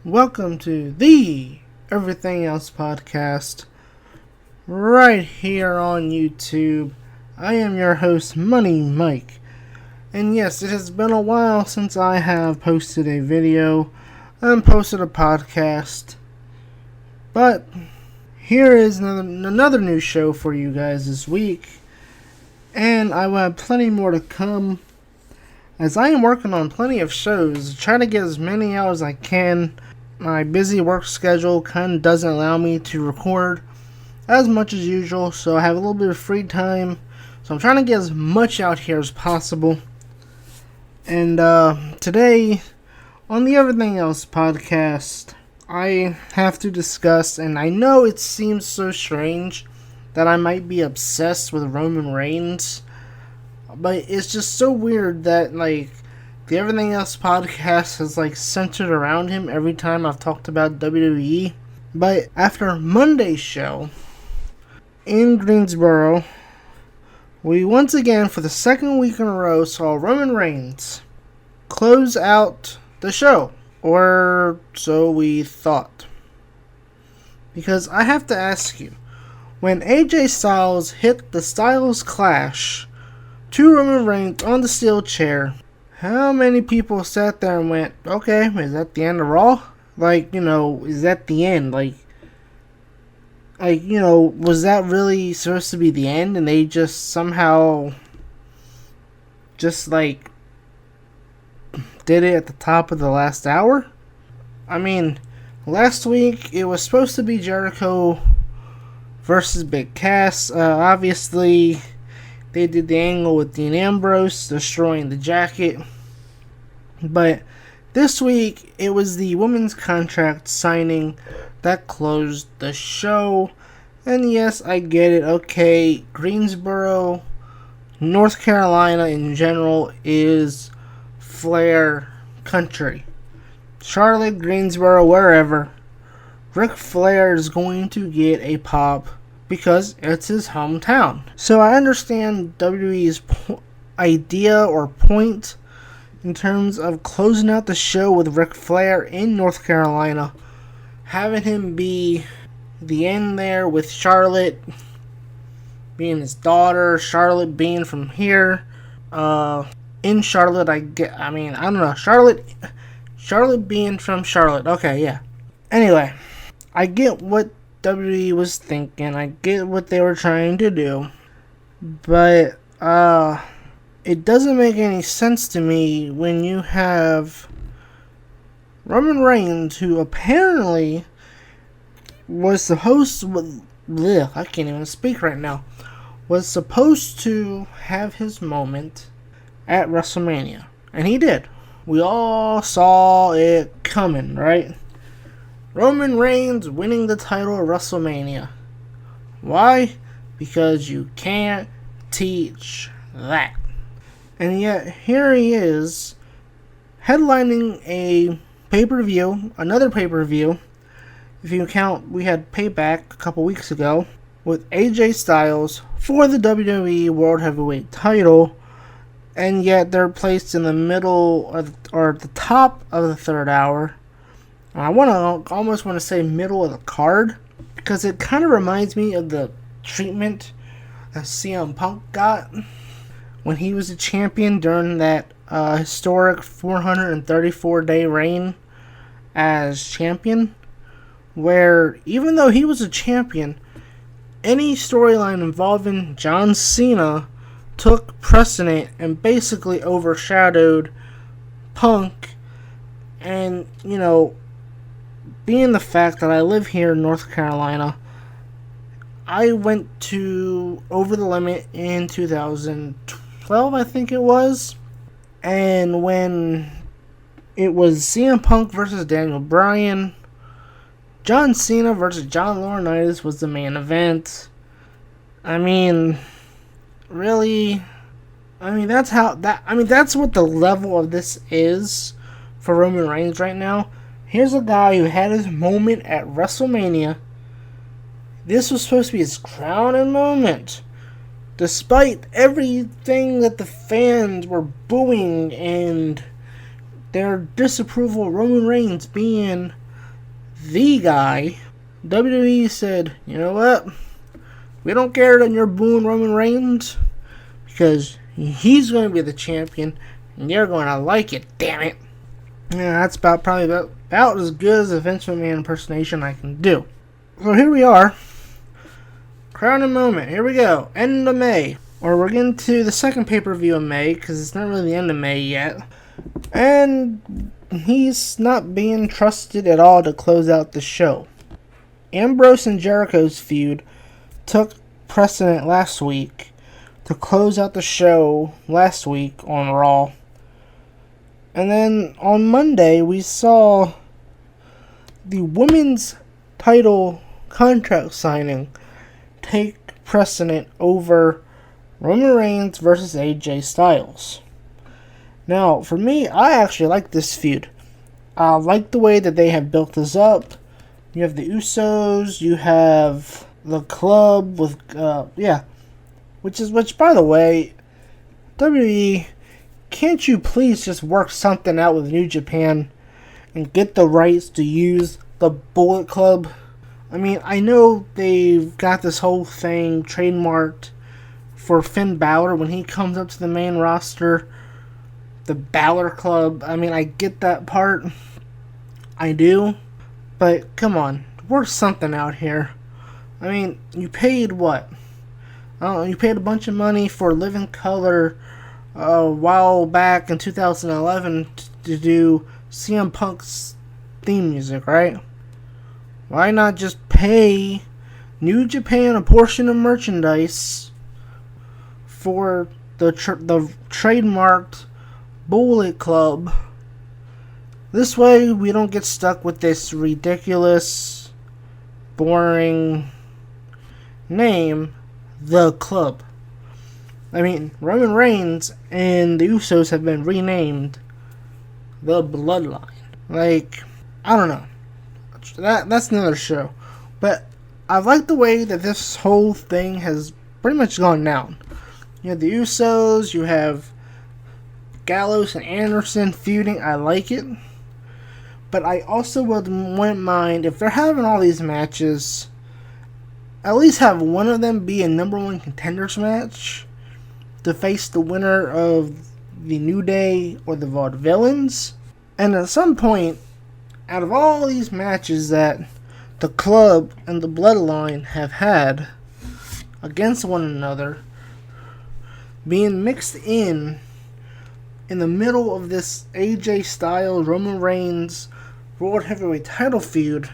Welcome to the Everything Else podcast, right here on YouTube. I am your host, Money Mike. And yes, it has been a while since I have posted a video and posted a podcast. But here is another new show for you guys this week. And I will have plenty more to come, as I am working on plenty of shows, trying to get as many out as I can. My busy work schedule kind of doesn't allow me to record as much as usual, so I have a little bit of free time. So I'm trying to get as much out here as possible. And today, on the Everything Else podcast, I have to discuss, and I know it seems so strange that I might be obsessed with Roman Reigns, but it's just so weird that, the Everything Else podcast is, centered around him every time I've talked about WWE. But after Monday's show in Greensboro, we once again, for the second week in a row, saw Roman Reigns close out the show. Or so we thought. Because I have to ask you, when AJ Styles hit the Styles Clash to Roman Reigns on the steel chair, how many people sat there and went, okay, is that the end of Raw? Is that the end? Was that really supposed to be the end? And they just somehow did it at the top of the last hour? I mean, last week it was supposed to be Jericho versus Big Cass. Obviously, they did the angle with Dean Ambrose destroying the jacket. But this week, it was the women's contract signing that closed the show. And yes, I get it. Okay, Greensboro, North Carolina in general is Flair country. Charlotte, Greensboro, wherever, Ric Flair is going to get a pop because it's his hometown. So I understand WWE's idea or point in terms of closing out the show with Ric Flair in North Carolina, having him be the end there with Charlotte being his daughter, Charlotte being from here. In Charlotte, I don't know, Charlotte being from Charlotte. Okay, yeah. Anyway, I get what WWE was thinking. I get what they were trying to do. But, it doesn't make any sense to me when you have Roman Reigns, who apparently was supposed to... I can't even speak right now. Was supposed to have his moment at WrestleMania. And he did. We all saw it coming, right? Roman Reigns winning the title at WrestleMania. Why? Because you can't teach that. And yet, here he is, headlining a pay-per-view, another pay-per-view. If you count, we had Payback a couple weeks ago, with AJ Styles for the WWE World Heavyweight title. And yet, they're placed in the middle, or the top of the third hour. I almost want to say middle of the card, because it kind of reminds me of the treatment that CM Punk got when he was a champion during that historic 434-day reign as champion, where even though he was a champion, any storyline involving John Cena took precedent and basically overshadowed Punk. And, being the fact that I live here in North Carolina, I went to Over the Limit in 2012, I think it was. And when it was CM Punk versus Daniel Bryan, John Cena versus John Laurinaitis was the main event. Really? That's what the level of this is for Roman Reigns right now. Here's a guy who had his moment at WrestleMania. This was supposed to be his crowning moment. Despite everything that the fans were booing and their disapproval of Roman Reigns being the guy, WWE said, you know what? We don't care that you're booing Roman Reigns because he's going to be the champion and you're going to like it, damn it. Yeah, that's probably about as good as a Vince McMahon impersonation I can do. So here we are. Crowning moment. Here we go. End of May. Or we're getting to the second pay-per-view of May because it's not really the end of May yet. And he's not being trusted at all to close out the show. Ambrose and Jericho's feud took precedent last week to close out the show last week on Raw. And then on Monday, we saw the women's title contract signing take precedent over Roman Reigns versus AJ Styles. Now, for me, I actually like this feud. I like the way that they have built this up. You have the Usos, you have the club with, which by the way, WWE, can't you please just work something out with New Japan and get the rights to use the Bullet Club? I mean, I know they've got this whole thing trademarked for Finn Balor when he comes up to the main roster, the Balor Club. I mean, I get that part. I do. But, come on, work something out here. I mean, you paid what? You paid a bunch of money for Living Color a while back in 2011 to do CM Punk's theme music, right? Why not just pay New Japan a portion of merchandise for the trademarked Bullet Club? This way we don't get stuck with this ridiculous, boring name, The Club. I mean, Roman Reigns and the Usos have been renamed The Bloodline. Like, I don't know. That's another show. But I like the way that this whole thing has pretty much gone down. You have the Usos, you have Gallows and Anderson feuding. I like it. But I also wouldn't mind if they're having all these matches, at least have one of them be a number one contenders match to face the winner of the New Day or the Vaudevillains. And at some point, out of all these matches that the Club and the Bloodline have had against one another, being mixed in the middle of this AJ Styles, Roman Reigns World Heavyweight title feud,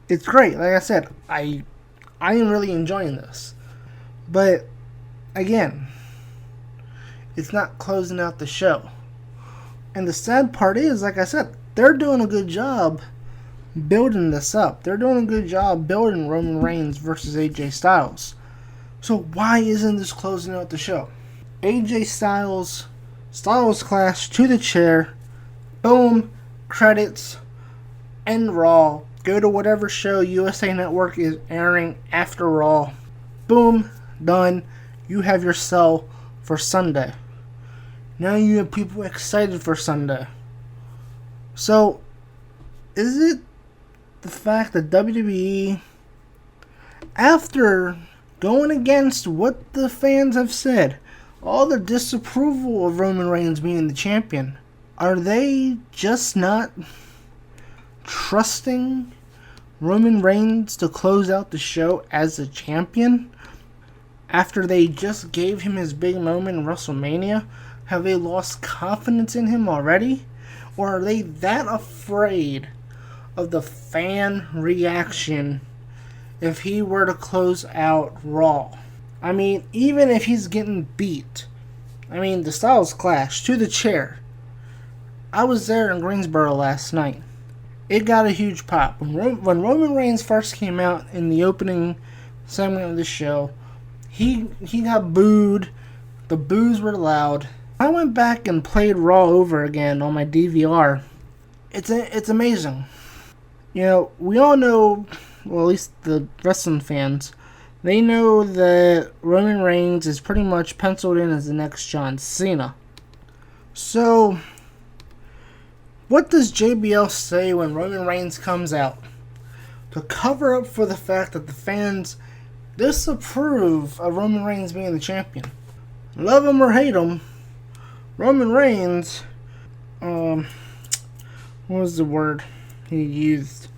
it's great. Like I said, I am really enjoying this. But, again, it's not closing out the show. And the sad part is, like I said, they're doing a good job building this up. They're doing a good job building Roman Reigns versus AJ Styles. So why isn't this closing out the show? AJ Styles Clash to the chair. Boom. Credits. End Raw. Go to whatever show USA Network is airing after Raw. Boom. Done. You have your sell for Sunday. Now you have people excited for Sunday. So, is it the fact that WWE, after going against what the fans have said, all the disapproval of Roman Reigns being the champion, are they just not trusting Roman Reigns to close out the show as the champion after they just gave him his big moment in WrestleMania? Have they lost confidence in him already? Or are they that afraid of the fan reaction if he were to close out Raw? I mean, even if he's getting beat, I mean, the Styles Clash to the chair. I was there in Greensboro last night. It got a huge pop. When Roman Reigns first came out in the opening segment of the show, he got booed. The boos were loud. I went back and played Raw over again on my DVR. It's amazing. You know, we all know, well, at least the wrestling fans, they know that Roman Reigns is pretty much penciled in as the next John Cena. So, what does JBL say when Roman Reigns comes out? To cover up for the fact that the fans disapprove of Roman Reigns being the champion. Love him or hate him, Roman Reigns, what was the word he used?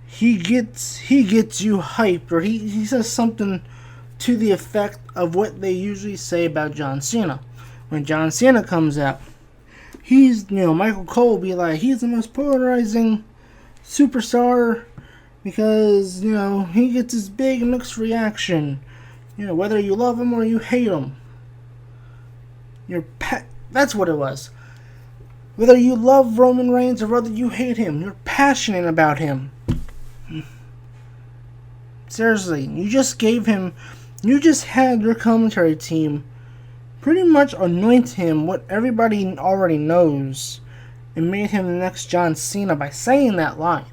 He gets you hyped, or he says something to the effect of what they usually say about John Cena. When John Cena comes out, Michael Cole will be like, he's the most polarizing superstar because, he gets this big mixed reaction. Whether you love him or you hate him. That's what it was. Whether you love Roman Reigns or whether you hate him, you're passionate about him. Seriously, you just had your commentary team pretty much anoint him what everybody already knows and made him the next John Cena by saying that line.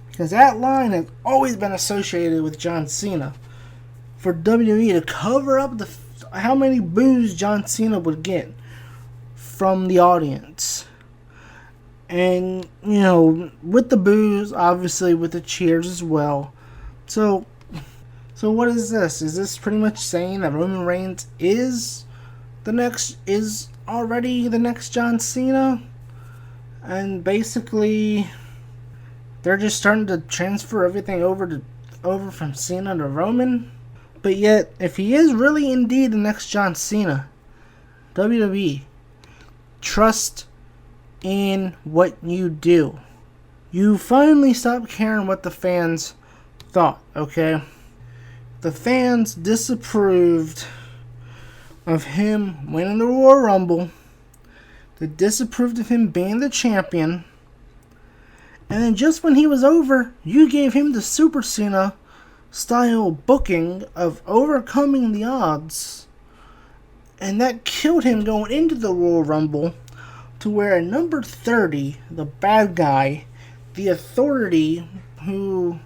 Because that line has always been associated with John Cena. For WWE to cover up how many boos John Cena would get from the audience. And, with the boos, obviously with the cheers as well. So what is this? Is this pretty much saying that Roman Reigns is already the next John Cena? And basically, they're just starting to transfer everything over from Cena to Roman? But yet, if he is really indeed the next John Cena, WWE, trust in what you do. You finally stop caring what the fans thought, okay? The fans disapproved of him winning the Royal Rumble. They disapproved of him being the champion. And then just when he was over, you gave him the Super Cena style booking of overcoming the odds. And that killed him going into the Royal Rumble, to where at number 30, the bad guy, the Authority, who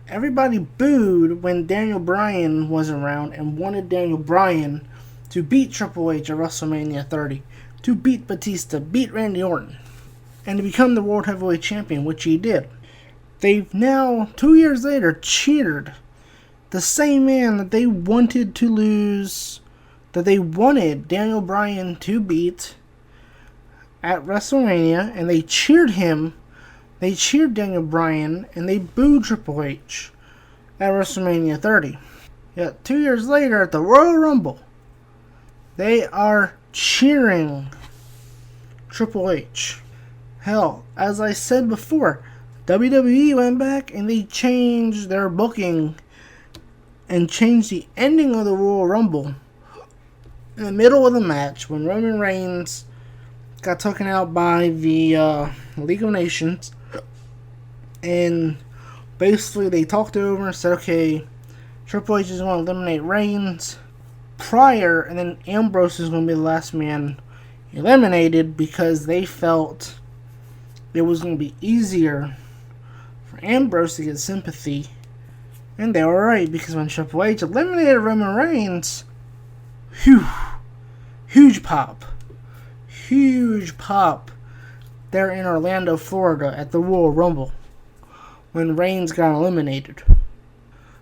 everybody booed when Daniel Bryan was around and wanted Daniel Bryan to beat Triple H at WrestleMania 30, to beat Batista, beat Randy Orton, and to become the World Heavyweight Champion, which he did. They've now, 2 years later, cheered the same man that they wanted to lose, that they wanted Daniel Bryan to beat at WrestleMania, and they cheered him. They cheered Daniel Bryan, and they booed Triple H at WrestleMania 30. Yet 2 years later, at the Royal Rumble, they are cheering Triple H. Hell, as I said before, WWE went back and they changed their booking and changed the ending of the Royal Rumble in the middle of the match when Roman Reigns got taken out by the League of Nations. And basically they talked it over and said, okay, Triple H is going to eliminate Reigns prior, and then Ambrose is going to be the last man eliminated, because they felt it was going to be easier for Ambrose to get sympathy. And they were right, because when Triple H eliminated Roman Reigns, huge pop there in Orlando, Florida at the Royal Rumble when Reigns got eliminated.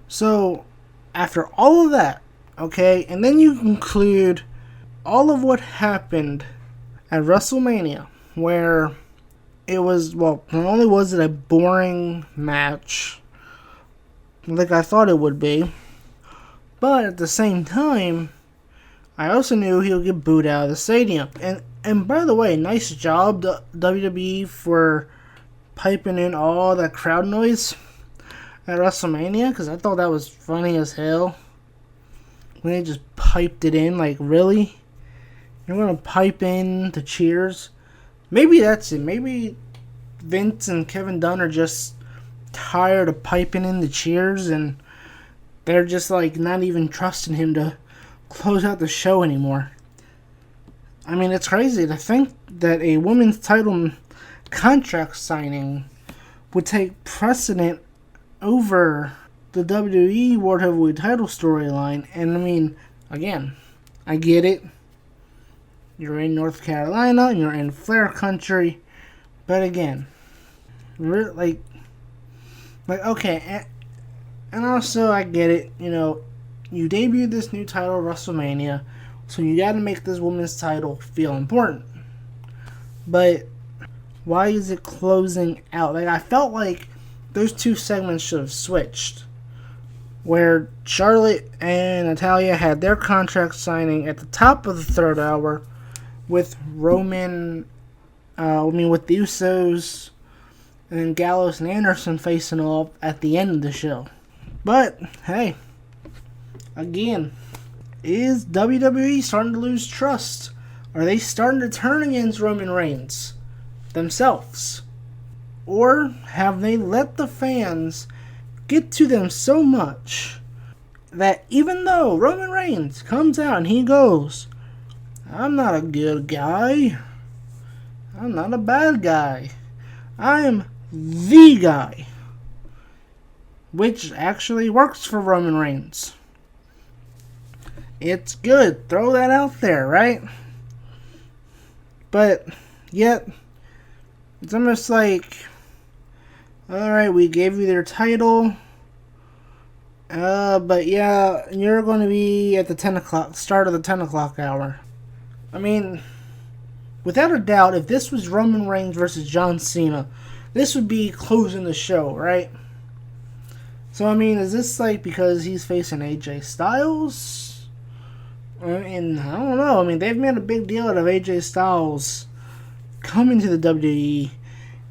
So, after all of that, okay, and then you conclude all of what happened at WrestleMania, where it was, well, not only was it a boring match like I thought it would be, but at the same time, I also knew he would get booed out of the stadium. And by the way, nice job, WWE, for piping in all that crowd noise at WrestleMania, because I thought that was funny as hell when they just piped it in. Like, really? You're going to pipe in the cheers? Maybe that's it. Maybe Vince and Kevin Dunn are just tired of piping in the cheers, and they're just like not even trusting him to close out the show anymore. I mean, it's crazy to think that a women's title contract signing would take precedent over the WWE World Heavyweight title storyline. And I mean, again, I get it. You're in North Carolina, you're in Flair country, But again, like okay, and also I get it. You know, you debuted this new title at WrestleMania, so you got to make this women's title feel important. But why is it closing out? Like, I felt like those two segments should have switched, where Charlotte and Natalya had their contract signing at the top of the third hour, with with the Usos and then Gallows and Anderson facing off at the end of the show. But hey, again, is WWE starting to lose trust? Are they starting to turn against Roman Reigns themselves? Or have they let the fans get to them so much that even though Roman Reigns comes out and he goes, I'm not a good guy, I'm not a bad guy, I'm the guy, which actually works for Roman Reigns. It's good. Throw that out there, right? But yet, it's almost like, alright, we gave you their title, but yeah, you're going to be at the start of the 10 o'clock hour. I mean, without a doubt, if this was Roman Reigns versus John Cena, this would be closing the show, right? So, I mean, is this like because he's facing AJ Styles? And I don't know. I mean, they've made a big deal out of AJ Styles coming to the WWE.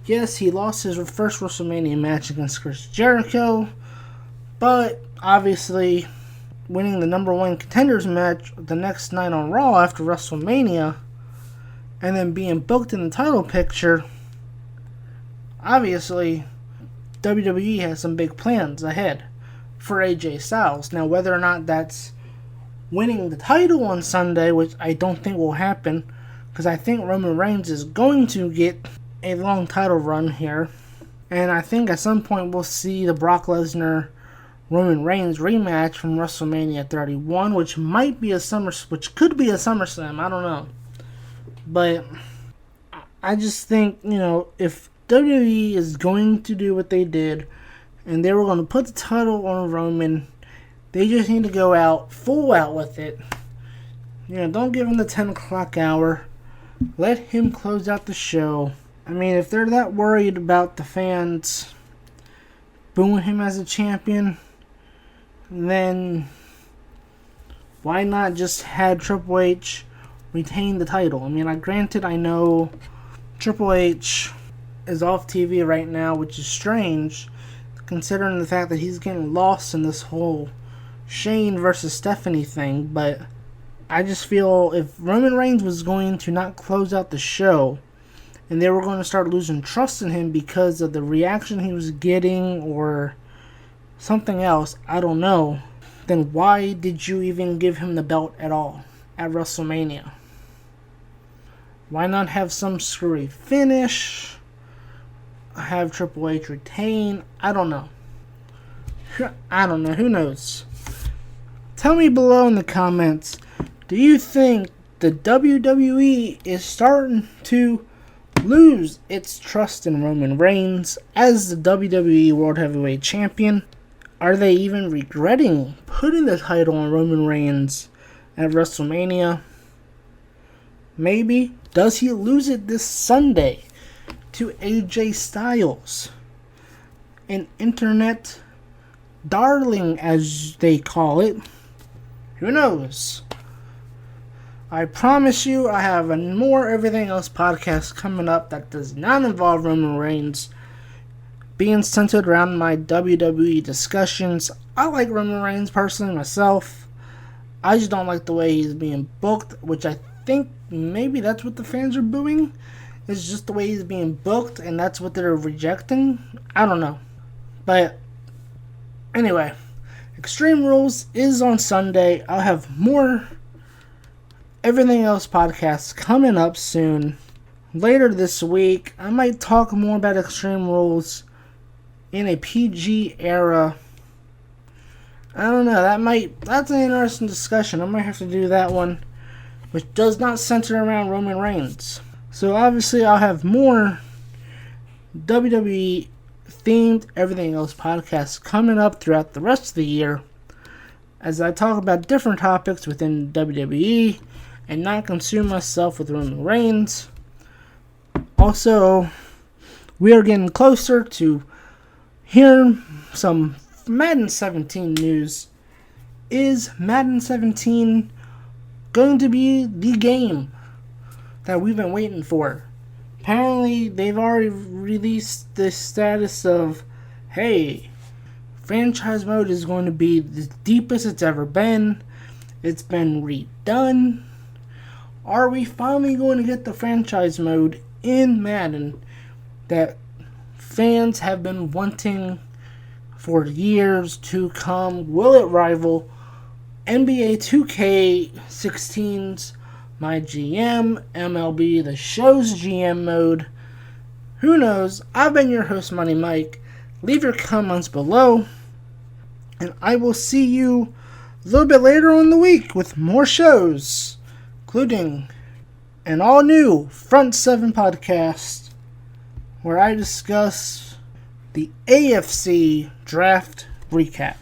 Yes, he lost his first WrestleMania match against Chris Jericho, but obviously winning the number one contenders match the next night on Raw after WrestleMania, and then being booked in the title picture, obviously WWE has some big plans ahead for AJ Styles. Now, whether or not that's winning the title on Sunday, which I don't think will happen, because I think Roman Reigns is going to get a long title run here, and I think at some point we'll see the Brock Lesnar Roman Reigns rematch from WrestleMania 31, which could be a SummerSlam. I don't know, but I just think, you know, if WWE is going to do what they did, and they were going to put the title on Roman, they just need to go out full out with it. You know, don't give him the 10 o'clock hour. Let him close out the show. I mean, if they're that worried about the fans booing him as a champion, then why not just have Triple H retain the title? I mean, I know Triple H is off TV right now, which is strange, considering the fact that he's getting lost in this whole Shane versus Stephanie thing, but I just feel if Roman Reigns was going to not close out the show, and they were going to start losing trust in him because of the reaction he was getting or something else, I don't know, then why did you even give him the belt at all at WrestleMania? Why not have some screwy finish? Have Triple H retain? I don't know. Who knows? Tell me below in the comments, do you think the WWE is starting to lose its trust in Roman Reigns as the WWE World Heavyweight Champion? Are they even regretting putting the title on Roman Reigns at WrestleMania? Maybe. Does he lose it this Sunday to AJ Styles, an internet darling as they call it? Who knows? I promise you I have a more Everything Else podcast coming up that does not involve Roman Reigns, being centered around my WWE discussions. I like Roman Reigns personally myself. I just don't like the way he's being booked, which I think maybe that's what the fans are booing. It's just the way he's being booked, and that's what they're rejecting. I don't know. But anyway, Extreme Rules is on Sunday. I'll have more Everything Else podcasts coming up soon. Later this week, I might talk more about Extreme Rules in a PG era. I don't know, that's an interesting discussion. I might have to do that one, which does not center around Roman Reigns. So obviously I'll have more WWE themed Everything Else podcast coming up throughout the rest of the year as I talk about different topics within WWE and not consume myself with Roman Reigns. Also, we are getting closer to hearing some Madden 17 news. Is Madden 17 going to be the game that we've been waiting for? Apparently, they've already released this status of, hey, franchise mode is going to be the deepest it's ever been. It's been redone. Are we finally going to get the franchise mode in Madden that fans have been wanting for years to come? Will it rival NBA 2K16's My GM, MLB The Show's GM mode? Who knows? I've been your host, Money Mike. Leave your comments below, and I will see you a little bit later on in the week with more shows, including an all-new Front 7 podcast, where I discuss the AFC Draft Recap.